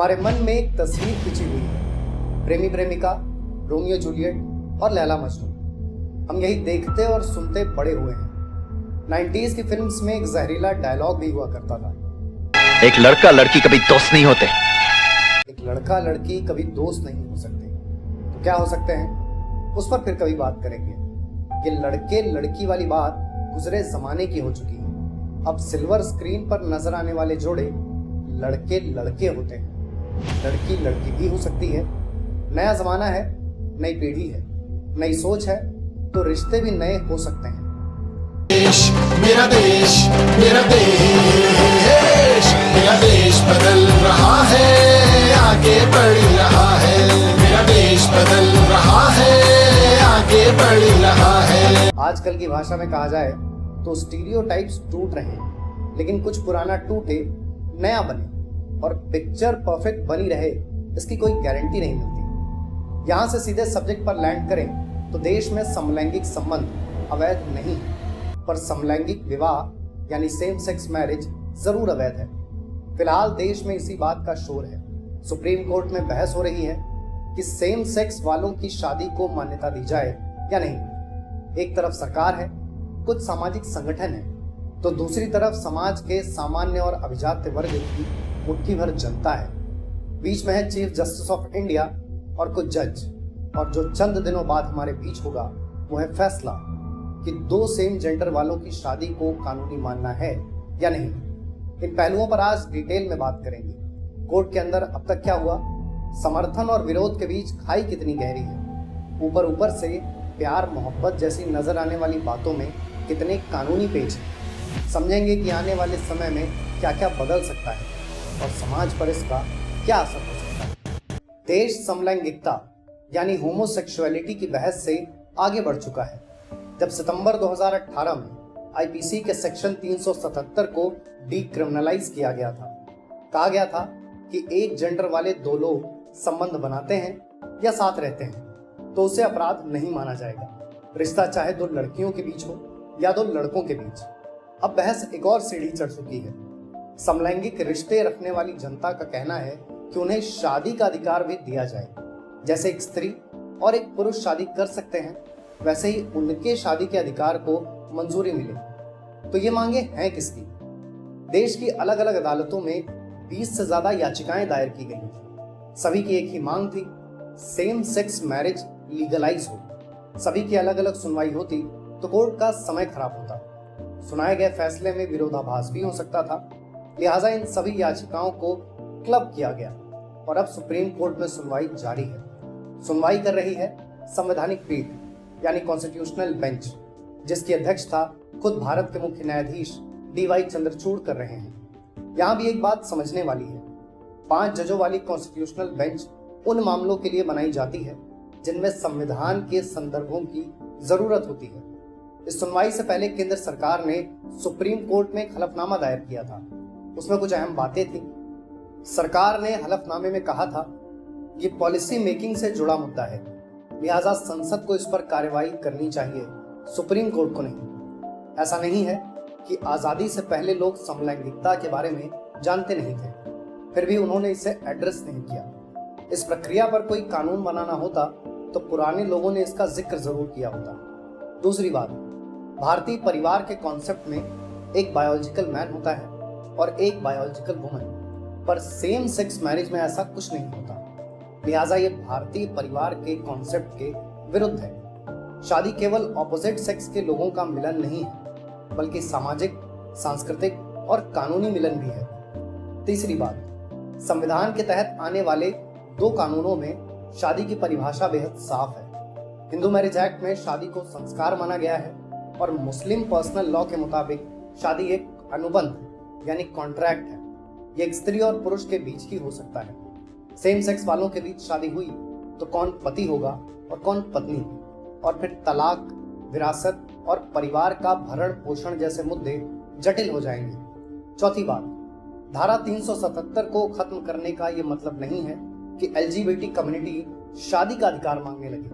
हमारे मन में एक तस्वीर खिंची हुई है, प्रेमी प्रेमिका, रोमियो जूलियट और लैला मजनू। हम यही देखते और सुनते बड़े हुए हैं। 90s की फिल्म्स में एक जहरीला डायलॉग भी हुआ करता था, एक लड़का लड़की कभी दोस्त नहीं होते। एक लड़का लड़की कभी दोस्त नहीं हो सकते। तो क्या हो सकते हैं, उस पर फिर कभी बात करेंगे। ये लड़के लड़की वाली बात गुजरे जमाने की हो चुकी है। अब सिल्वर स्क्रीन पर नजर आने वाले जोड़े लड़के लड़के होते हैं, लड़की लड़की भी हो सकती है। नया जमाना है, नई पीढ़ी है, नई सोच है, तो रिश्ते भी नए हो सकते हैं। देश मेरा देश, मेरा देश, मेरा देश बदल रहा है, आगे बढ़ रहा है। मेरा देश बदल रहा है, आगे बढ़ रहा है। आजकल की भाषा में कहा जाए तो स्टीरियोटाइप्स टूट रहे हैं, लेकिन कुछ पुराना टूटे नया बने और पिक्चर परफेक्ट बनी रहे, इसकी कोई गारंटी नहीं मिलती। यहाँ से सीधे सब्जेक्ट पर लैंड करें तो देश में समलैंगिक संबंध अवैध नहीं है, पर समलैंगिक विवाह यानी सेम सेक्स मैरिज जरूर अवैध है। फिलहाल देश में इसी बात का शोर है। सुप्रीम कोर्ट में बहस हो रही है कि सेम सेक्स वालों की शादी को मान्यता दी जाए या नहीं। एक तरफ सरकार है, कुछ सामाजिक संगठन है, तो दूसरी तरफ समाज के सामान्य और अभिजात्य वर्ग की मुट्ठी भर जनता है। बीच में है चीफ जस्टिस ऑफ इंडिया और कुछ जज, और जो चंद दिनों बाद हमारे बीच होगा वो है फैसला कि दो सेम जेंडर वालों की शादी को कानूनी मानना है या नहीं। इन पहलुओं पर आज डिटेल में बात करेंगे। कोर्ट के अंदर अब तक क्या हुआ, समर्थन और विरोध के बीच खाई कितनी गहरी है, ऊपर ऊपर से प्यार मोहब्बत जैसी नजर आने वाली बातों में कितने कानूनी पेच हैं। समझेंगे कि आने वाले समय में क्या क्या बदल सकता है और समाज पर इसका क्या असर हो सकता है। देश समलैंगिकता यानी होमोसेक्सुअलिटी की बहस से आगे बढ़ चुका है। जब सितंबर 2018 में आईपीसी के सेक्शन 377 को डीक्रिमिनलाइज किया गया था, कहा गया था कि एक जेंडर वाले दो लोग संबंध बनाते हैं या साथ रहते हैं तो उसे अपराध नहीं माना जाएगा, रिश्ता चाहे दो लड़कियों के बीच हो या दो लड़कों के बीच। अब बहस एक और सीढ़ी चढ़ चुकी है। समलैंगिक रिश्ते रखने वाली जनता का कहना है कि उन्हें शादी का अधिकार भी दिया जाए। जैसे एक स्त्री और एक पुरुष शादी कर सकते हैं, वैसे ही उनके शादी के अधिकार को मंजूरी मिले। तो ये मांगे हैं किसकी? देश की अलग अलग अदालतों में 20 से ज्यादा याचिकाएं दायर की गई थी। सभी की एक ही मांग थी, सेम सेक्स मैरिज लीगलाइज हो। सभी की अलग अलग सुनवाई होती तो कोर्ट का समय खराब होता, सुनाए गए फैसले में विरोधाभास भी हो सकता था। लिहाजा इन सभी याचिकाओं को क्लब किया गया और अब सुप्रीम कोर्ट में सुनवाई जारी है। सुनवाई कर रही है संवैधानिक पीठ यानी कॉन्स्टिट्यूशनल बेंच, जिसकी अध्यक्षता खुद भारत के मुख्य न्यायाधीश DY चंद्रचूड़ कर रहे हैं। यहाँ भी एक बात समझने वाली है, 5 जजों वाली कॉन्स्टिट्यूशनल बेंच उन मामलों के लिए बनाई जाती है जिनमें संविधान के संदर्भों की जरूरत होती है। इस सुनवाई से पहले केंद्र सरकार ने सुप्रीम कोर्ट में एक हलफनामा दायर किया था। उसमें कुछ अहम बातें थी। सरकार ने हलफनामे में कहा था ये पॉलिसी मेकिंग से जुड़ा मुद्दा है, लिहाजा संसद को इस पर कार्रवाई करनी चाहिए, सुप्रीम कोर्ट को नहीं। ऐसा नहीं है कि आजादी से पहले लोग समलैंगिकता के बारे में जानते नहीं थे, फिर भी उन्होंने इसे एड्रेस नहीं किया। इस प्रक्रिया पर कोई कानून बनाना होता तो पुराने लोगों ने इसका जिक्र जरूर किया होता। दूसरी बात, भारतीय परिवार के कॉन्सेप्ट में एक बायोलॉजिकल मैन होता है और एक बायोलॉजिकल वुमन, पर सेम सेक्स मैरिज में ऐसा कुछ नहीं होता। लिहाजा ये भारतीय परिवार के कॉन्सेप्ट के विरुद्ध है। शादी केवल ऑपोजिट सेक्स के लोगों का मिलन नहीं है, बल्कि सामाजिक, सांस्कृतिक और कानूनी मिलन भी है। तीसरी बात, संविधान के तहत आने वाले 2 कानूनों में शादी की परिभाषा बेहद साफ है। हिंदू मैरिज एक्ट में शादी को संस्कार माना गया है और मुस्लिम पर्सनल लॉ के मुताबिक शादी एक अनुबंध यानी कॉन्ट्रैक्ट है। ये एक स्त्री और पुरुष के बीच ही हो सकता है। सेम सेक्स वालों के बीच शादी हुई तो कौन पति होगा और कौन पत्नी, और फिर तलाक, विरासत और परिवार का भरण पोषण जैसे मुद्दे जटिल हो जाएंगे। चौथी बात, धारा 377 को खत्म करने का ये मतलब नहीं है कि LGBT कम्युनिटी शादी का अधिकार मांगने लगी।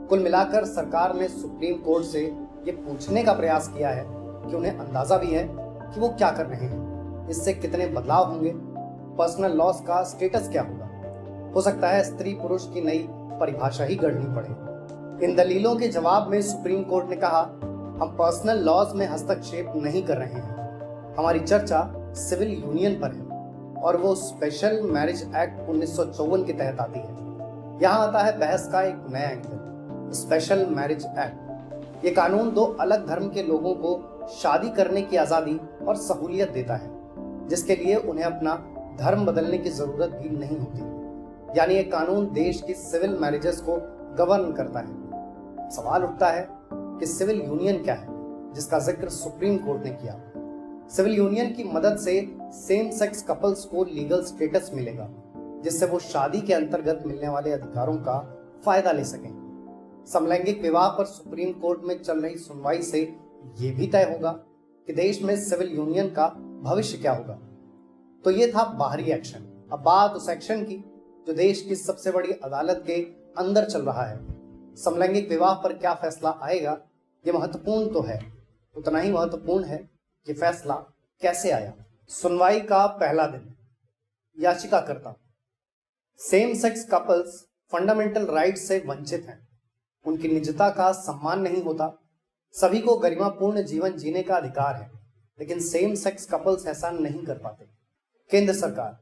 कुल मिलाकर सरकार ने सुप्रीम कोर्ट से ये पूछने का प्रयास किया है कि उन्हें अंदाजा भी है कि वो क्या कर रहे हैं, इससे कितने बदलाव होंगे पर्सनल लॉस का स्टेटस क्या होगा? हो सकता है स्त्री पुरुष की नई परिभाषा ही गढ़नी पड़े। इन दलीलों के जवाब में सुप्रीम कोर्ट ने कहा, हम पर्सनल लॉज में हस्तक्षेप नहीं कर रहे हैं। हमारी चर्चा सिविल यूनियन पर है और वो स्पेशल मैरिज एक्ट 1954 के तहत आती है। यहाँ आता है बहस का एक नया एंगल, स्पेशल मैरिज एक्ट। ये कानून दो अलग धर्म के लोगों को शादी करने की आजादी और सहूलियत देता है, जिसके लिए उन्हें अपना धर्म बदलने की जरूरत भी नहीं होती। यानी ये कानून देश की सिविल मैरिजेस को गवर्न करता है। सवाल उठता है कि सिविल यूनियन क्या है, जिसका जिक्र सुप्रीम कोर्ट ने किया। सिविल यूनियन की मदद से सेम सेक्स कपल्स को लीगल स्टेटस मिलेगा, जिससे वो शादी के अंतर्गत मिलने वाले अधिकारों का फायदा ले सकें। समलैंगिक विवाह पर सुप्रीम कोर्ट में चल रही सुनवाई से ये भी तय होगा कि देश में सिविल यूनियन का भविष्य क्या होगा। तो ये था बाहरी एक्शन। अब बात उस एक्शन की जो देश की सबसे बड़ी अदालत के अंदर चल रहा है। समलैंगिक विवाह पर क्या फैसला आएगा, ये महत्वपूर्ण तो है, उतना ही महत्वपूर्ण है कि फैसला कैसे आया। सुनवाई का पहला दिन। याचिकाकर्ता, same sex couples fundamental right से वंचित हैं। उनकी निजता का सम्मान नहीं होता। सभी को गरिमापूर्ण जीवन जीने का अधिकार है, लेकिन सेम सेक्स कपल्स ऐसा नहीं कर पाते। केंद्र सरकार,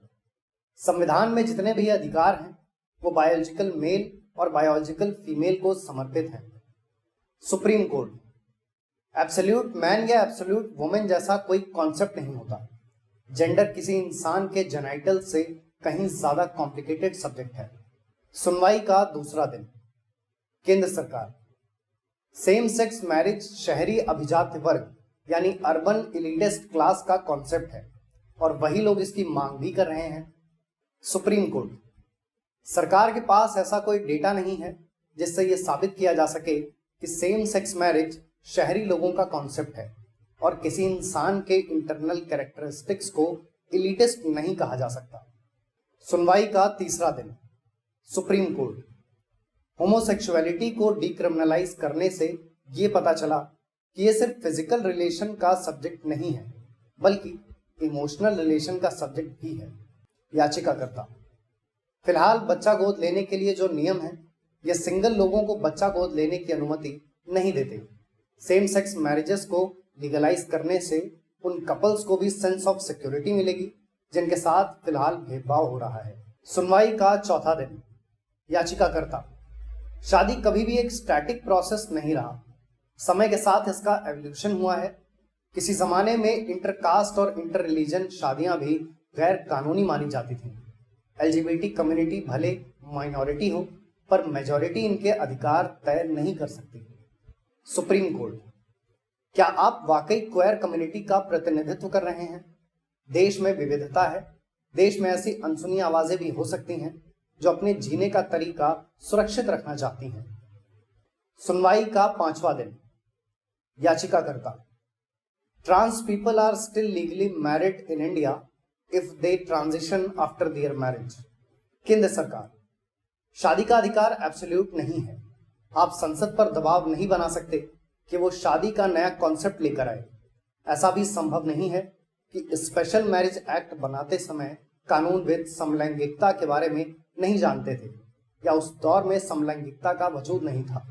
संविधान में जितने भी अधिकार हैं वो बायोलॉजिकल मेल और बायोलॉजिकल फीमेल को समर्पित हैं। सुप्रीम कोर्ट, एब्सोल्यूट मैन या एब्सोल्यूट वुमेन जैसा कोई कॉन्सेप्ट नहीं होता। जेंडर किसी इंसान के जेनाइटल से कहीं ज्यादा कॉम्प्लिकेटेड सब्जेक्ट है। सुनवाई का दूसरा दिन। केंद्र सरकार, सेम सेक्स मैरिज शहरी अभिजात वर्ग यानी अर्बन एलिटिस्ट क्लास का कॉन्सेप्ट है और वही लोग इसकी मांग भी कर रहे हैं। सुप्रीम कोर्ट, सरकार के पास ऐसा कोई डेटा नहीं है जिससे यह साबित किया जा सके कि सेम सेक्स मैरिज शहरी लोगों का कॉन्सेप्ट है और किसी इंसान के इंटरनल कैरेक्टरिस्टिक्स को एलिटिस्ट नहीं कहा जा सकता। सुनवाई का तीसरा दिन। सुप्रीम कोर्ट, होमोसेक्सुअलिटी को डिक्रिमिनलाइज करने से ये पता चला कि ये सिर्फ फिजिकल रिलेशन का सब्जेक्ट नहीं है, बल्कि इमोशनल रिलेशन का सब्जेक्ट भी है। याचिकाकर्ता, फिलहाल बच्चा गोद लेने के लिए जो नियम है, ये सिंगल लोगों को बच्चा गोद लेने की अनुमति नहीं देते। सेम सेक्स मैरिजेस को लीगलाइज करने से उन कपल्स को भी सेंस ऑफ सिक्योरिटी मिलेगी जिनके साथ फिलहाल भेदभाव हो रहा है। सुनवाई का चौथा दिन। याचिकाकर्ता, शादी कभी भी एक स्टैटिक प्रोसेस नहीं रहा। समय के साथ इसका एवोल्यूशन हुआ है। किसी जमाने में इंटरकास्ट और इंटर रिलीजन शादियां भी गैर कानूनी मानी जाती थी। एलजीबीटी कम्युनिटी भले माइनॉरिटी हो, पर मेजॉरिटी इनके अधिकार तय नहीं कर सकती। सुप्रीम कोर्ट, क्या आप वाकई क्वेयर कम्युनिटी का प्रतिनिधित्व कर रहे हैं? देश में विविधता है। देश में ऐसी अनसुनी आवाजें भी हो सकती हैं जो अपने जीने का तरीका सुरक्षित रखना चाहती हैं। सुनवाई का पांचवा दिन। याचिकाकर्ता, trans people are still legally married in India if they transition after their marriage. केंद्र सरकार, शादी का अधिकार एब्सोल्यूट नहीं है। आप संसद पर दबाव नहीं बना सकते कि वो शादी का नया कॉन्सेप्ट लेकर आए। ऐसा भी संभव नहीं है कि स्पेशल मैरिज एक्ट बनाते समय कानूनविद समलैंगिकता के बारे में नहीं जानते थे या उस दौर में समलैंगिकता का वजूद नहीं था,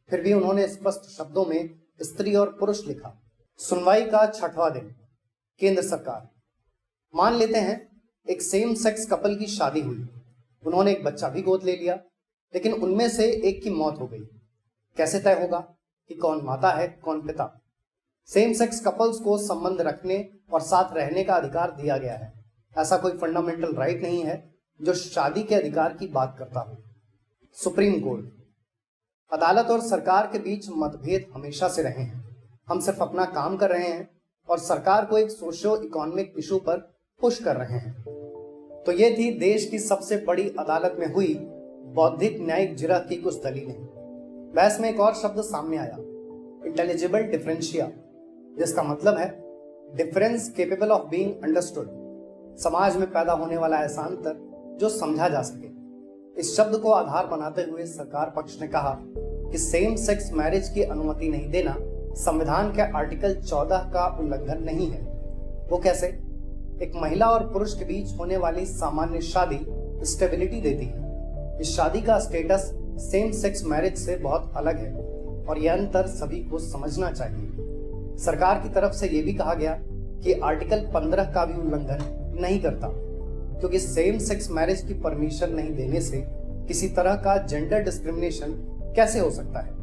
फिर भी उन्होंने स्पष्ट शब्दों में स्त्री और पुरुष लिखा। सुनवाई का छठवां दिन। केंद्र सरकार, मान लेते हैं एक सेम सेक्स कपल की शादी हुई, उन्होंने एक बच्चा भी गोद ले लिया, लेकिन उनमें से एक की मौत हो गई। कैसे तय होगा कि कौन माता है कौन पिता? सेम सेक्स कपल्स को संबंध रखने और साथ रहने का अधिकार दिया गया है। ऐसा कोई फंडामेंटल राइट नहीं है जो शादी के अधिकार की बात करता हो। सुप्रीम कोर्ट, अदालत और सरकार के बीच मतभेद हमेशा से रहे हैं। हम सिर्फ अपना काम कर रहे हैं और सरकार को एक सोशियो इकोनॉमिक इशू पर पुश कर रहे हैं। तो ये थी देश की सबसे बड़ी अदालत में हुई बौद्धिक न्यायिक जिरह की कुछ दलीलें। बहस में एक और शब्द सामने आया, इंटेलिजिबल डिफरेंशिया, जिसका मतलब है difference capable of being understood. समाज में पैदा होने वाला ऐसा अंतर जो समझा जा सके। इस शब्द को आधार बनाते हुए सरकार पक्ष ने कहा कि सेम सेक्स मैरिज की अनुमति नहीं देना संविधान के आर्टिकल 14 का उल्लंघन नहीं है। वो कैसे? एक महिला और पुरुष के बीच होने वाली सामान्य शादी स्टेबिलिटी देती है। इस शादी का स्टेटस सेम सेक्स मैरिज से बहुत अलग है और यह अंतर सभी को समझना चाहिए। सरकार की तरफ से यह भी कहा गया कि आर्टिकल 15 का भी उल्लंघन नहीं करता, क्योंकि सेम सेक्स मैरिज की परमिशन नहीं देने से किसी तरह का जेंडर डिस्क्रिमिनेशन कैसे हो सकता है।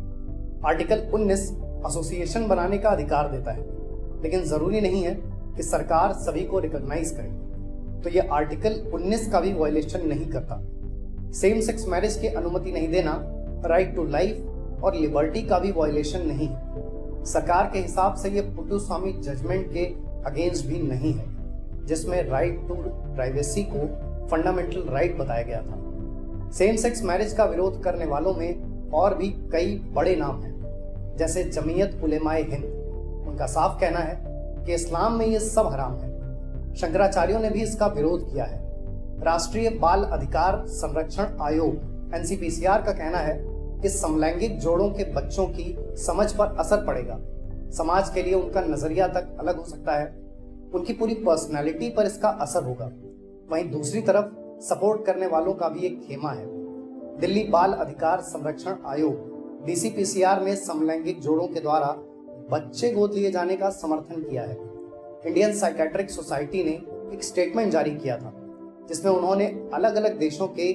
आर्टिकल 19 एसोसिएशन बनाने का अधिकार देता है, लेकिन जरूरी नहीं है कि सरकार सभी को रिकॉग्नाइज करे, तो यह आर्टिकल 19 का भी वायलेशन नहीं करता। सेम सेक्स मैरिज की अनुमति नहीं देना राइट टू लाइफ और लिबर्टी का भी वायलेशन नहीं है। सरकार के हिसाब से यह पुट्टुस्वामी जजमेंट के अगेंस्ट भी नहीं है, जिसमें राइट टू प्राइवेसी को फंडामेंटल राइट बताया गया था। सेम सेक्स मैरिज का विरोध करने वालों में और भी कई बड़े नाम हैं, जैसे जमीयत उलेमाए हिंद। उनका साफ कहना है कि इस्लाम में ये सब हराम है। शंकराचार्यों ने भी इसका विरोध किया है। राष्ट्रीय बाल अधिकार संरक्षण आयोग एनसीपीसीआर का कहना है कि समलैंगिक जोड़ों के बच्चों की समझ पर असर पड़ेगा, समाज के लिए उनका नजरिया तक अलग हो सकता है, उनकी पूरी पर्सनालिटी पर इसका असर होगा। वहीं दूसरी तरफ सपोर्ट करने वालों का भी एक खेमा है। दिल्ली बाल अधिकार संरक्षण आयोग डीसीपीसीआर ने समलैंगिक जोड़ों के द्वारा बच्चे गोद लिए जाने का समर्थन किया है। इंडियन साइकेट्रिक सोसाइटी ने एक स्टेटमेंट जारी किया था, जिसमें उन्होंने अलग अलग देशों के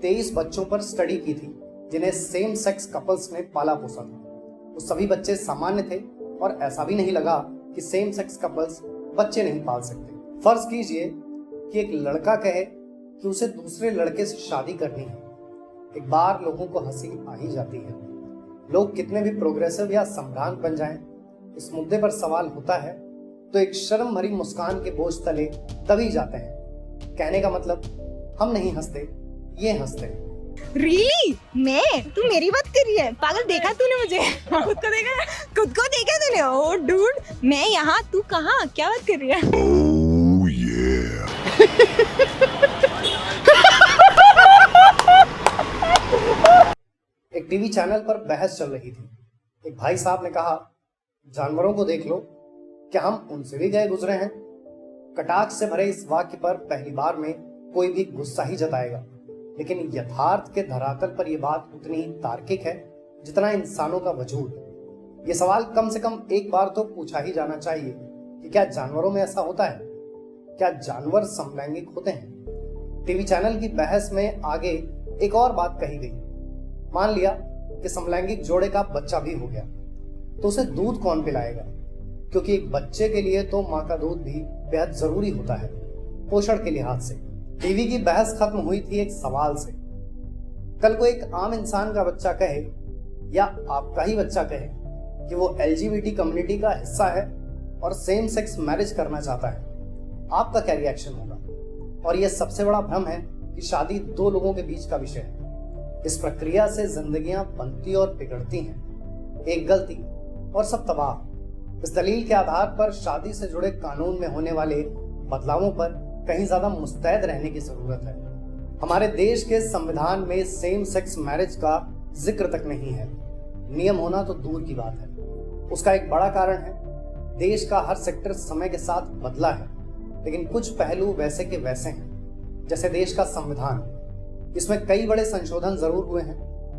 23 बच्चों पर स्टडी की थी जिन्हें सेम सेक्स कपल्स ने पाला पोसा था। वो सभी बच्चे सामान्य थे और ऐसा भी नहीं लगा कि सेम सेक्स कपल्स बच्चे नहीं पाल सकते। फर्ज कीजिए कि एक लड़का कहे कि उसे दूसरे लड़के से शादी करनी है। एक बार लोगों को हंसी आ ही जाती है। लोग कितने भी प्रोग्रेसिव या संभ्रांत बन जाएं, इस मुद्दे पर सवाल होता है तो एक शर्म भरी मुस्कान के बोझ तले तभी जाते हैं। कहने का मतलब हम नहीं हंसते, ये हंसते हैं। Really? मैं? तू मेरी बात कर रही है? पागल देखा तूने मुझे? खुद को देखा? खुद को देखा तूने? ओह डूड, मैं यहाँ, तू कहाँ? क्या बात कर रही है? एक टीवी चैनल पर बहस चल रही थी। एक भाई साहब ने कहा, जानवरों को देख लो, क्या हम उनसे भी गए गुजरे हैं? कटाक्ष से भरे इस वाक्य पर पहली बार में कोई भी गुस्सा ही जताएगा, लेकिन यथार्थ के धरातल पर यह बात उतनी ही तार्किक है जितना इंसानों का वजूद। ये सवाल कम से कम एक बार तो पूछा ही जाना चाहिए कि क्या जानवरों में ऐसा होता है? क्या जानवर समलैंगिक होते हैं? टीवी चैनल की बहस में आगे एक और बात कही गई। मान लिया कि समलैंगिक जोड़े का बच्चा भी हो गया, तो उसे दूध कौन पिलाएगा? क्योंकि एक बच्चे के लिए तो माँ का दूध भी बेहद जरूरी होता है पोषण के लिहाज से। टीवी की बहस खत्म हुई थी एक सवाल से। कल को एक आम इंसान का बच्चा कहे या आपका ही बच्चा कहे कि वो एलजीबीटी कम्युनिटी का हिस्सा है और सेम सेक्स मैरिज करना चाहता है, आपका क्या रिएक्शन होगा? और यह सबसे बड़ा भ्रम है कि शादी दो लोगों के बीच का विषय है। इस प्रक्रिया से जिंदगियां बनती और बिगड़ती हैं, एक गलती और सब तबाह। इस दलील के आधार पर शादी से जुड़े कानून में होने वाले बदलावों पर कहीं ज्यादा मुस्तैद रहने की जरूरत है। हमारे देश के संविधान में सेम सेक्स मैरिज का जिक्र तक नहीं है। नियम होना तो दूर की बात है। उसका एक बड़ा कारण है, देश का हर सेक्टर समय के साथ बदला है, लेकिन कुछ पहलू वैसे के वैसे हैं। जैसे देश का संविधान, इसमें कई बड़े संशोधन जरूर हुए हैं,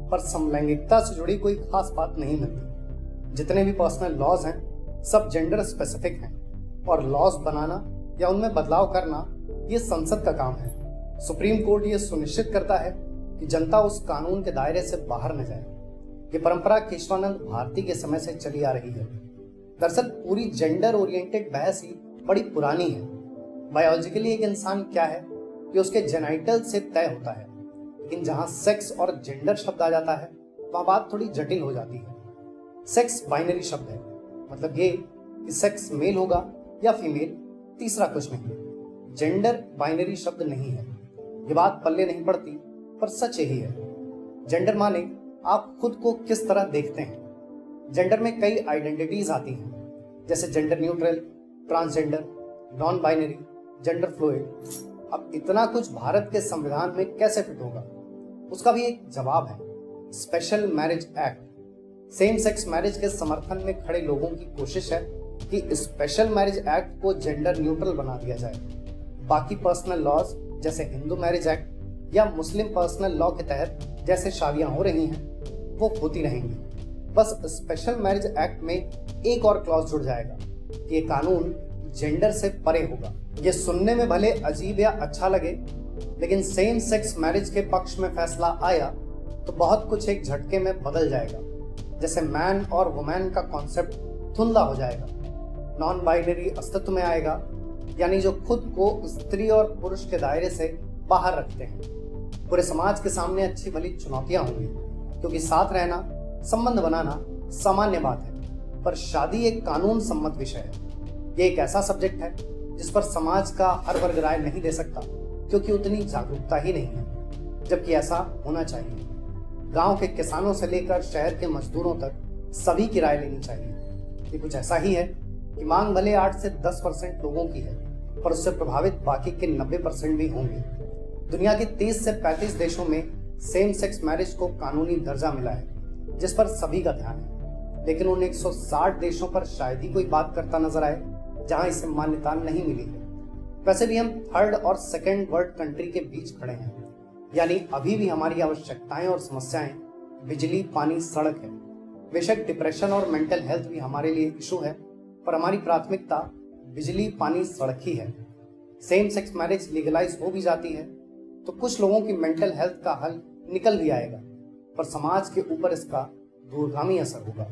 पर समलैंगिकता से जुड़ी कोई खास बात नहीं मिलती। जितने भी पर्सनल लॉज हैं सब जेंडर स्पेसिफिक हैं, और लॉज बनाना या उनमें बदलाव करना ये संसद का काम है। सुप्रीम कोर्ट ये सुनिश्चित करता है कि जनता उस कानून के दायरे से बाहर न जाए। ये परंपरा केशवानंद भारती के समय से चली आ रही है। दरअसल पूरी जेंडर ओरिएंटेड बहस ही बड़ी पुरानी है। बायोलॉजिकली एक इंसान क्या है कि उसके जेनाइटल से तय होता है, लेकिन जहां सेक्स और जेंडर शब्द आ जाता है वहां बात थोड़ी जटिल हो जाती है। सेक्स बाइनरी शब्द है, मतलब ये कि सेक्स मेल होगा या फीमेल, तीसरा कुछ नहीं। जेंडर बाइनरी शब्द नहीं है। ये बात पल्ले नहीं पड़ती, पर सच यही है। जेंडर माने आप खुद को किस तरह देखते हैं। जेंडर में कई आइडेंटिटीज आती हैं, जैसे gender neutral, transgender, non binary, gender fluid. अब इतना कुछ भारत के संविधान में कैसे फिट होगा? उसका भी एक जवाब है, special marriage act. Same sex marriage के समर्थन में खड़े लोगों की कोशिश है कि स्पेशल मैरिज एक्ट को जेंडर न्यूट्रल बना दिया जाए। बाकी पर्सनल लॉज जैसे हिंदू मैरिज एक्ट या मुस्लिम पर्सनल लॉ के तहत जैसे शादियां हो रही हैं वो होती रहेंगी। बस स्पेशल मैरिज एक्ट में एक और क्लॉज जुड़ जाएगा कि ये कानून जेंडर से परे होगा। ये सुनने में भले अजीब या अच्छा लगे, लेकिन सेम सेक्स मैरिज के पक्ष में फैसला आया तो बहुत कुछ एक झटके में बदल जाएगा। जैसे मैन और वुमेन का कॉन्सेप्ट धुंधला हो जाएगा, नॉन बाइनरी अस्तित्व में आएगा, यानी जो खुद को स्त्री और पुरुष के दायरे से बाहर रखते हैं। पूरे समाज के सामने अच्छी भली चुनौतियां होंगी, क्योंकि साथ रहना, संबंध बनाना सामान्य बात है, पर शादी एक कानून सम्मत विषय है। ये एक ऐसा सब्जेक्ट है जिस पर समाज का हर वर्ग राय नहीं दे सकता, क्योंकि उतनी जागरूकता ही नहीं है, जबकि ऐसा होना चाहिए। गांव के किसानों से लेकर शहर के मजदूरों तक सभी की राय लेनी चाहिए। ये कुछ ऐसा ही है कि मांग भले 8 से 10% लोगों की है, पर उससे प्रभावित बाकी के 90% भी होंगे। दुनिया के 30 से 35 देशों में सेम सेक्स मैरिज को कानूनी दर्जा मिला है, जिस पर सभी का ध्यान है, लेकिन उन 160 देशों पर शायद ही कोई बात करता नजर आए जहां इसे मान्यता नहीं मिली है। वैसे भी हम 3rd और 2nd वर्ल्ड कंट्री के बीच खड़े हैं, यानी अभी भी हमारी आवश्यकताएं और समस्याएं बिजली, पानी, सड़क है। बेशक डिप्रेशन और मेंटल हेल्थ भी हमारे लिए इशू है, पर हमारी प्राथमिकता बिजली, पानी, सड़क ही है। सेम सेक्स मैरिज लीगलाइज हो भी जाती है तो कुछ लोगों की मेंटल हेल्थ का हल निकल भी आएगा, पर समाज के ऊपर इसका दूरगामी असर होगा।